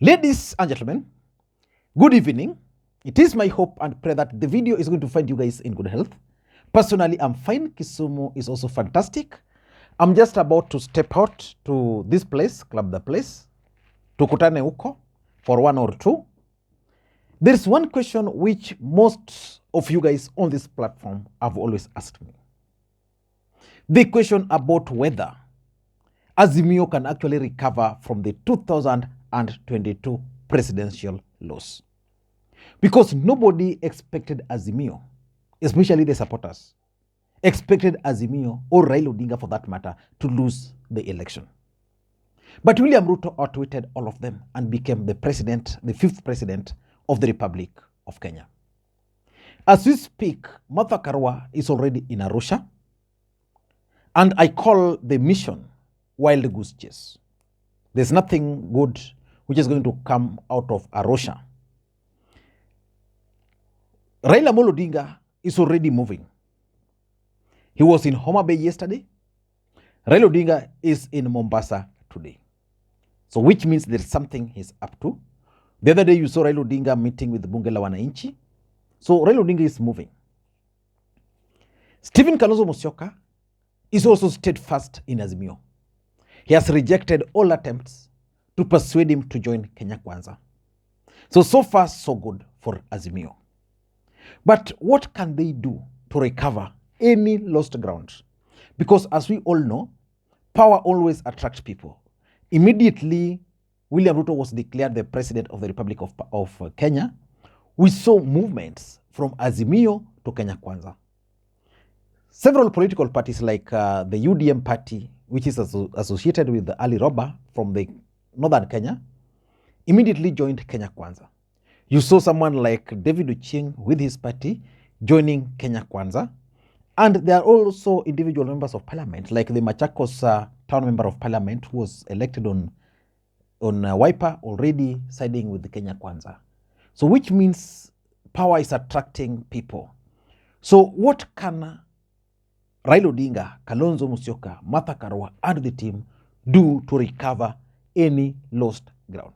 Ladies and gentlemen, good evening. It is my hope and prayer that the video is going to find you guys in good health. Personally, I'm fine. Kisumu is also fantastic. I'm just about to step out to this place, Club the Place, tukutane huko for 1 or 2. There's one question which most of you guys on this platform have always asked me. The question about whether Azimio can actually recover from the 2022 presidential loss. Because nobody expected Azimio, especially the supporters, expected Azimio or Raila Odinga for that matter to lose the election. But William Ruto outwitted all of them and became the president, the 5th president of the Republic of Kenya. As we speak, Martha Karua is already in Arusha, and I call the mission wild goose chase. There's nothing good which is going to come out of Arusha. Raila Amolo Odinga is already moving. He was in Homa Bay yesterday. Raila Odinga is in Mombasa today. So which means there's something he's up to. The other day you saw Raila Odinga meeting with Bunge la Wananchi. So Raila Odinga is moving. Stephen Kalonzo Musyoka is also steadfast in Azimio. He has rejected all attempts to persuade him to join Kenya Kwanza. So far, so good for Azimio. But what can they do to recover any lost ground? Because as we all know, power always attracts people. Immediately, William Ruto was declared the president of the Republic of Kenya. We saw movements from Azimio to Kenya Kwanza. Several political parties like the UDM party, which is associated with the Ali Roba from the northern Kenya, immediately joined Kenya Kwanza. You saw someone like David Ochieng with his party joining Kenya Kwanza. And there are also individual members of parliament, like the Machakos town member of parliament who was elected on Wiper, already siding with the Kenya Kwanza. So which means power is attracting people. So what can Raila Odinga, Kalonzo Musyoka, Martha Karua and the team do to recover any lost ground?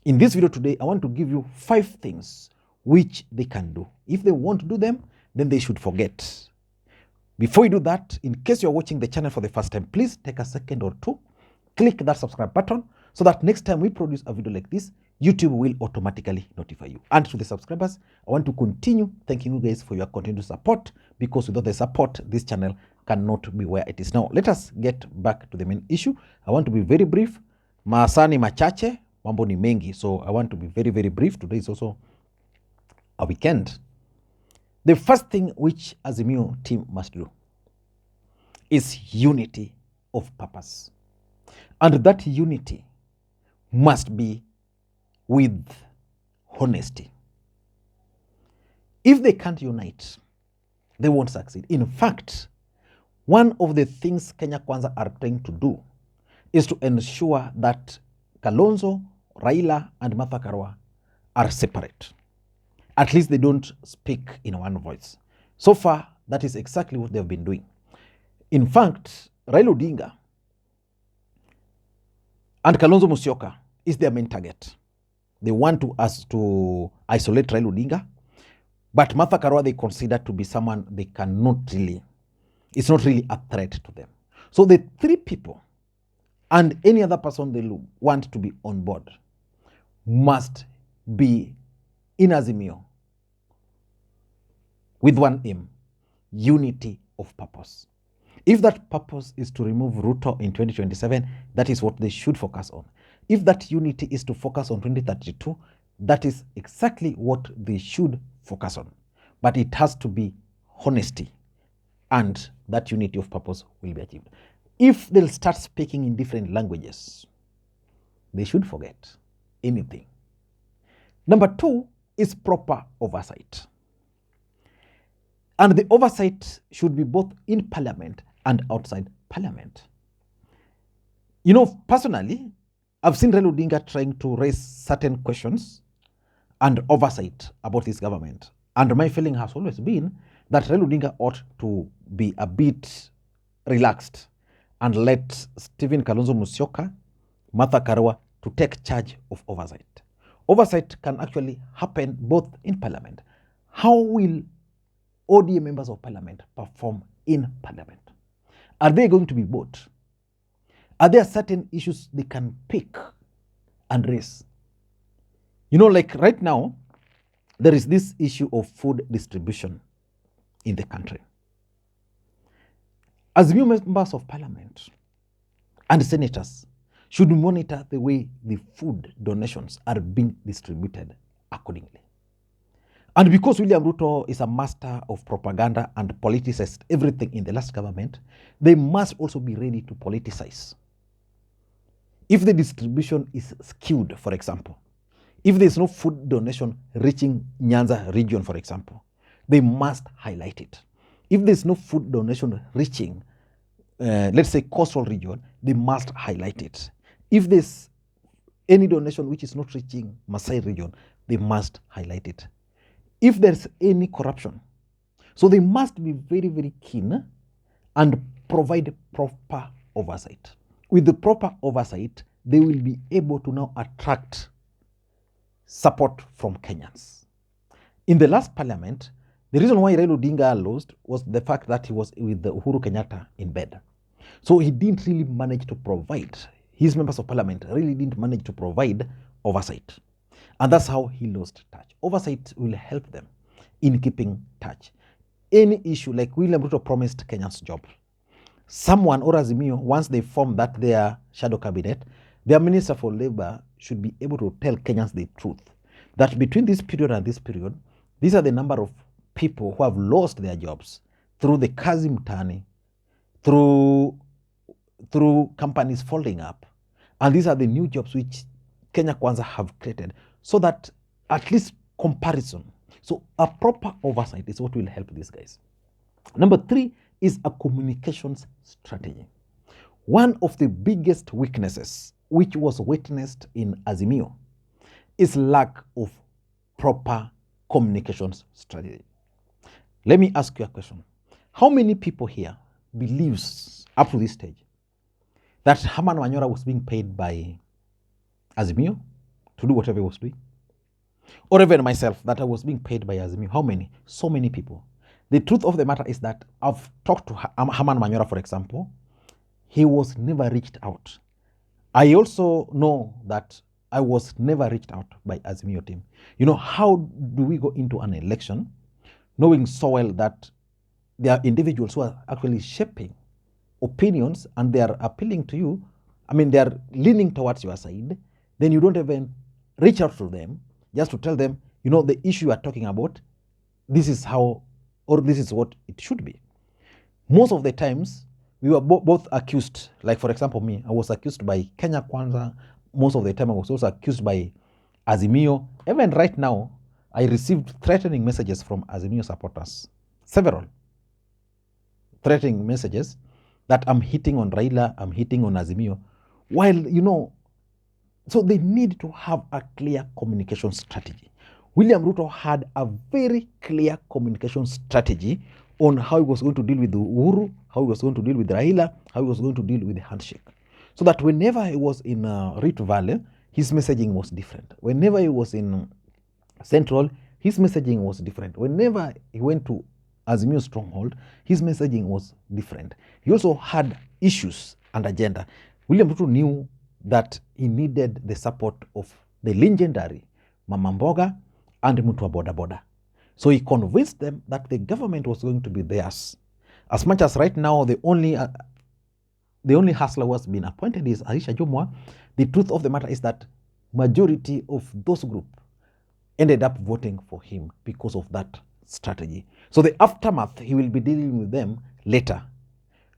In this video today, I want to give you 5 things which they can do. If they want to do them, then they should forget. Before you do that, in case you're watching the channel for the first time, please take a second or 2, click that subscribe button so that next time we produce a video like this, YouTube will automatically notify you. And to the subscribers, I want to continue thanking you guys for your continued support, because without the support, this channel cannot be where it is now. Let us get back to the main issue. I want to be very brief. Maasani machache, mambo ni mengi. So I want to be very, very brief. Today is also a weekend. The first thing which Azimio team must do is unity of purpose. And that unity must be with honesty. If they can't unite, they won't succeed. In fact, one of the things Kenya Kwanza are trying to do is to ensure that Kalonzo, Raila, and Martha Karua are separate. At least they don't speak in one voice. So far, that is exactly what they've been doing. In fact, Raila Odinga and Kalonzo Musyoka is their main target. They want to isolate Raila Odinga, but Martha Karua they consider to be someone they cannot really, it's not really a threat to them. So the 3 people and any other person they want to be on board must be in Azimio with one aim: unity of purpose. If that purpose is to remove Ruto in 2027, that is what they should focus on. If that unity is to focus on 2032, that is exactly what they should focus on. But it has to be honesty, and that unity of purpose will be achieved. If they'll start speaking in different languages, they should forget anything. Number 2 is proper oversight. And the oversight should be both in parliament and outside parliament. You know, personally, I've seen Raila Odinga trying to raise certain questions and oversight about this government. And my feeling has always been that Raila Odinga ought to be a bit relaxed and let Stephen Kalonzo Musyoka, Martha Karua to take charge of oversight. Oversight can actually happen both in parliament. How will ODA members of parliament perform in parliament? Are they going to be bought? Are there certain issues they can pick and raise? You know, like right now, there is this issue of food distribution in the country. As new members of parliament and senators should monitor the way the food donations are being distributed accordingly. And because William Ruto is a master of propaganda and politicized everything in the last government, they must also be ready to politicize. If the distribution is skewed, for example, if there's no food donation reaching Nyanza region, for example, they must highlight it. If there's no food donation reaching, let's say, coastal region, they must highlight it. If there's any donation which is not reaching Masai region, they must highlight it. If there's any corruption, so they must be very, very keen and provide proper oversight. With the proper oversight, they will be able to now attract support from Kenyans. In the last parliament, the reason why Raila Odinga lost was the fact that he was with the Uhuru Kenyatta in bed. So he didn't really manage to provide, his members of parliament really didn't manage to provide oversight. And that's how he lost touch. Oversight will help them in keeping touch. Any issue, like William Ruto promised Kenyans job, someone or Azimio, once they form that their shadow cabinet, their Minister for Labor should be able to tell Kenyans the truth, that between this period and this period, these are the number of people who have lost their jobs through the kazi mtaani, through companies folding up. And these are the new jobs which Kenya Kwanza have created, so that at least comparison. So a proper oversight is what will help these guys. Number 3 is a communications strategy. One of the biggest weaknesses which was witnessed in Azimio is lack of proper communications strategy. Let me ask you a question. How many people here believes up to this stage that Herman Wanyora was being paid by Azimio to do whatever he was doing? Or even myself, that I was being paid by Azimio? How many? So many people. The truth of the matter is that I've talked to Herman Wanyora, for example. He was never reached out. I also know that I was never reached out by Azimio team. You know, how do we go into an election knowing so well that there are individuals who are actually shaping opinions and they are appealing to you? I mean, they are leaning towards your side. Then you don't even reach out to them just to tell them, you know, the issue you are talking about, this is how, or this is what it should be. Most of the times, we were both accused. Like, for example, me, I was accused by Kenya Kwanza. Most of the time, I was also accused by Azimio. Even right now, I received threatening messages from Azimio supporters. Several threatening messages that I'm hitting on Raila, I'm hitting on Azimio. While, you know, so they need to have a clear communication strategy. William Ruto had a very clear communication strategy on how he was going to deal with Uhuru, how he was going to deal with Raila, how he was going to deal with the handshake. So that whenever he was in Rift Valley, his messaging was different. Whenever he was in Central, his messaging was different. Whenever he went to Azimio stronghold, his messaging was different. He also had issues and agenda. William Ruto knew that he needed the support of the legendary Mama Mboga and Mutua Boda Boda. So he convinced them that the government was going to be theirs. As much as right now the only hustler who has been appointed is Aisha Jumwa, the truth of the matter is that majority of those group ended up voting for him because of that strategy. So the aftermath, he will be dealing with them later.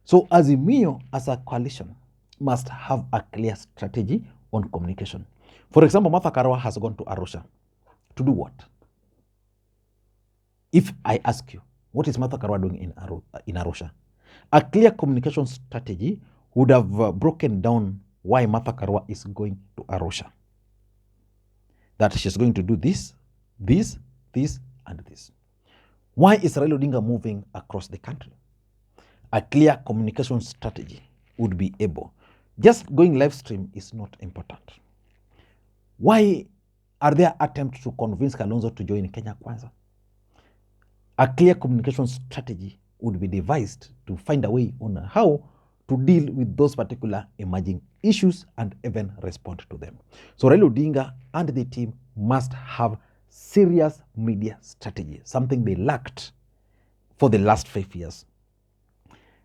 So Azimio as a coalition must have a clear strategy on communication. For example, Martha Karua has gone to Arusha to do what? If I ask you, what is Martha Karua doing in Arusha? A clear communication strategy would have broken down why Martha Karua is going to Arusha. That she's going to do this, this, this, and this. Why is Raila Odinga moving across the country? A clear communication strategy would be able. Just going live stream is not important. Why are there attempts to convince Kalonzo to join Kenya Kwanza? A clear communication strategy would be devised to find a way on how to deal with those particular emerging issues and even respond to them. So Raila Odinga and the team must have serious media strategy, something they lacked for the last 5 years.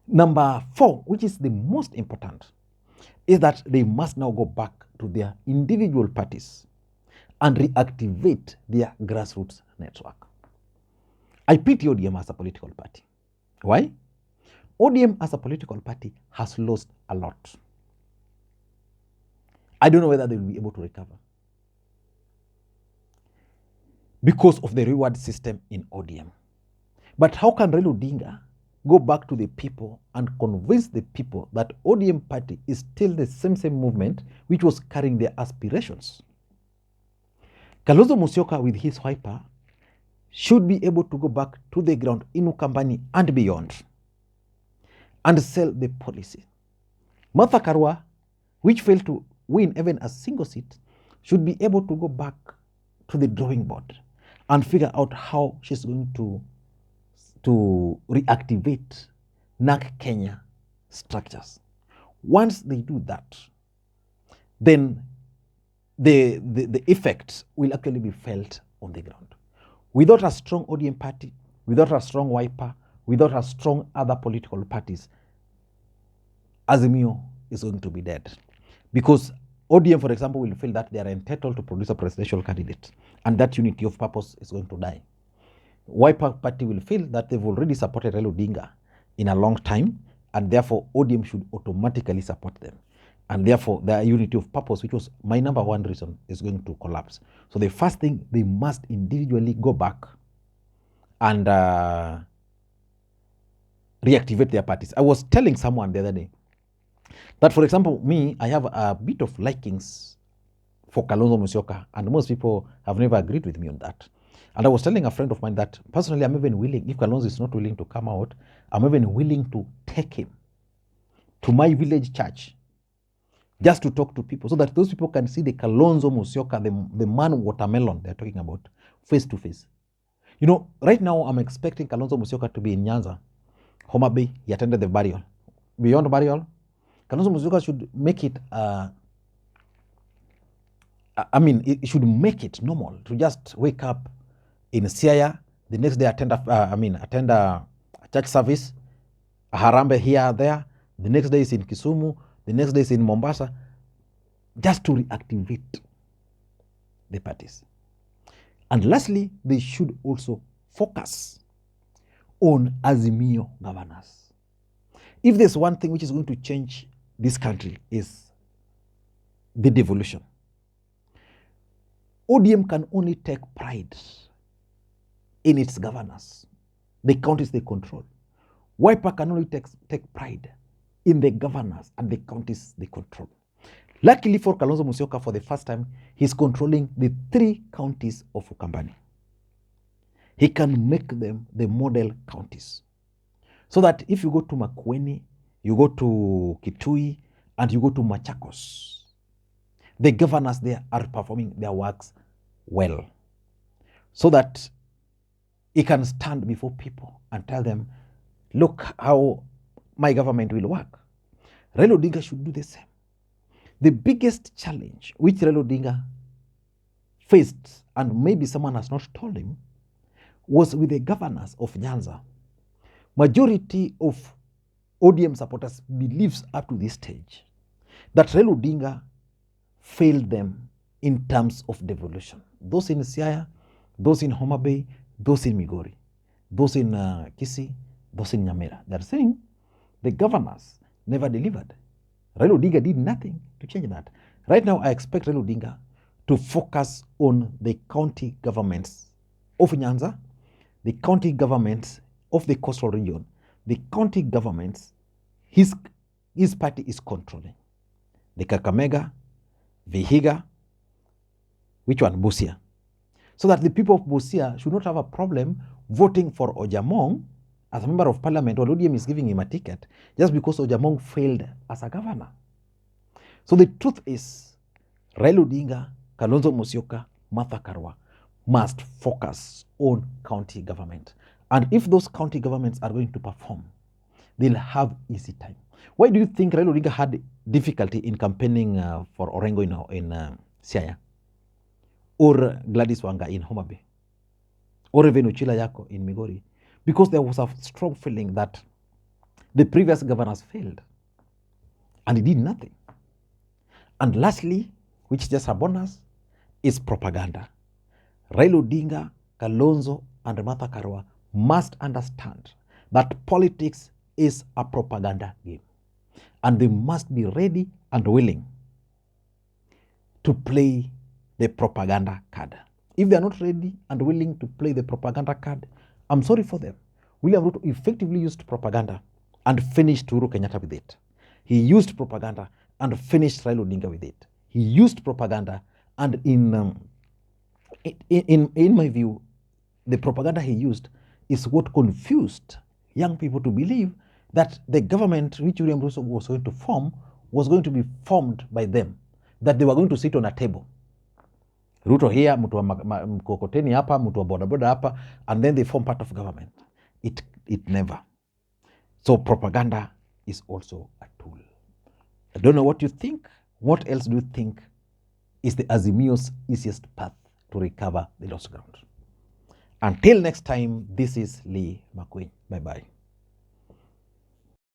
Number 4, which is the most important, is that they must now go back to their individual parties and reactivate their grassroots network. I pity ODM as a political party. Why? ODM as a political party has lost a lot. I don't know whether they will be able to recover because of the reward system in ODM. But how can Raila Odinga go back to the people and convince the people that ODM party is still the same movement which was carrying their aspirations? Kalonzo Musyoka with his Wiper should be able to go back to the ground in Ukambani and beyond and sell the policy. Martha Karua, which failed to win even a single seat, should be able to go back to the drawing board and figure out how she's going to reactivate NAC Kenya structures. Once they do that, then the effects will actually be felt on the ground. Without a strong ODM party, without a strong Wiper, without a strong other political parties, Azimio is going to be dead. Because ODM, for example, will feel that they are entitled to produce a presidential candidate, and that unity of purpose is going to die. Wiper party will feel that they've already supported Raila Odinga in a long time, and therefore ODM should automatically support them. And therefore, their unity of purpose, which was my number 1 reason, is going to collapse. So the first thing, they must individually go back and reactivate their parties. I was telling someone the other day that, for example, me, I have a bit of likings for Kalonzo Musyoka, and most people have never agreed with me on that. And I was telling a friend of mine that personally, I'm even willing, if Kalonzo is not willing to come out, I'm even willing to take him to my village church just to talk to people so that those people can see the Kalonzo Musyoka, the man watermelon they're talking about, face to face. You know, right now I'm expecting Kalonzo Musyoka to be in Nyanza, Homa Bay. He attended the burial. Beyond burial, Kalonzo Musyoka should make it, it should make it normal to just wake up in Siaya, the next day attend a church service, a harambe here or there, the next day is in Kisumu, the next day is in Mombasa, just to reactivate the parties. And lastly, they should also focus on Azimio governance. If there's one thing which is going to change this country is the devolution. ODM can only take pride in its governance, the counties they control. Wiper can only take pride in the governors and the counties they control. Luckily for Kalonzo Musyoka, for the first time, he's controlling the 3 counties of Ukambani. He can make them the model counties. So that if you go to Makwiny, you go to Kitui, and you go to Machakos, the governors there are performing their works well. So that he can stand before people and tell them, look how my government will work. Raila Odinga should do the same. The biggest challenge which Raila Odinga faced, and maybe someone has not told him, was with the governors of Nyanza. Majority of ODM supporters believes up to this stage that Raila Odinga failed them in terms of devolution. Those in Siaya, those in Homa Bay, those in Migori, those in Kisii, those in Nyamira. They're saying the governors never delivered. Raila Odinga did nothing to change that. Right now, I expect Raila Odinga to focus on the county governments of Nyanza, the county governments of the coastal region, the county governments his party is controlling. The Kakamega, Vihiga, which one? Busia. So that the people of Busia should not have a problem voting for Ojamong as a member of parliament, while ODM is giving him a ticket just because Ojamong failed as a governor. So the truth is, Raila Odinga Kalonzo Musyoka, Martha Karua must focus on county government. And if those county governments are going to perform, they'll have easy time. Why do you think Raila Odinga had difficulty in campaigning for Orengo in Siaya? Or Gladys Wanga in Homa Bay? Or even Uchila Yako in Migori? Because there was a strong feeling that the previous governors failed and he did nothing. And lastly, which is just a bonus, is propaganda. Raila Odinga, Kalonzo, and Martha Karua must understand that politics is a propaganda game. And they must be ready and willing to play the propaganda card. If they are not ready and willing to play the propaganda card, I'm sorry for them. William Ruto effectively used propaganda and finished Uhuru Kenyatta with it. He used propaganda and finished Raila Odinga with it. He used propaganda, and in my view, the propaganda he used is what confused young people to believe that the government which William Ruto was going to form was going to be formed by them, that they were going to sit on a table. Ruto here, mtu wa mkokoteni hapa, mtu wa bodaboda hapa, and then they form part of government. It never. So propaganda is also a tool. I don't know what you think. What else do you think is the Azimio's easiest path to recover the lost ground? Until next time, this is Lee Makwiny. Bye-bye.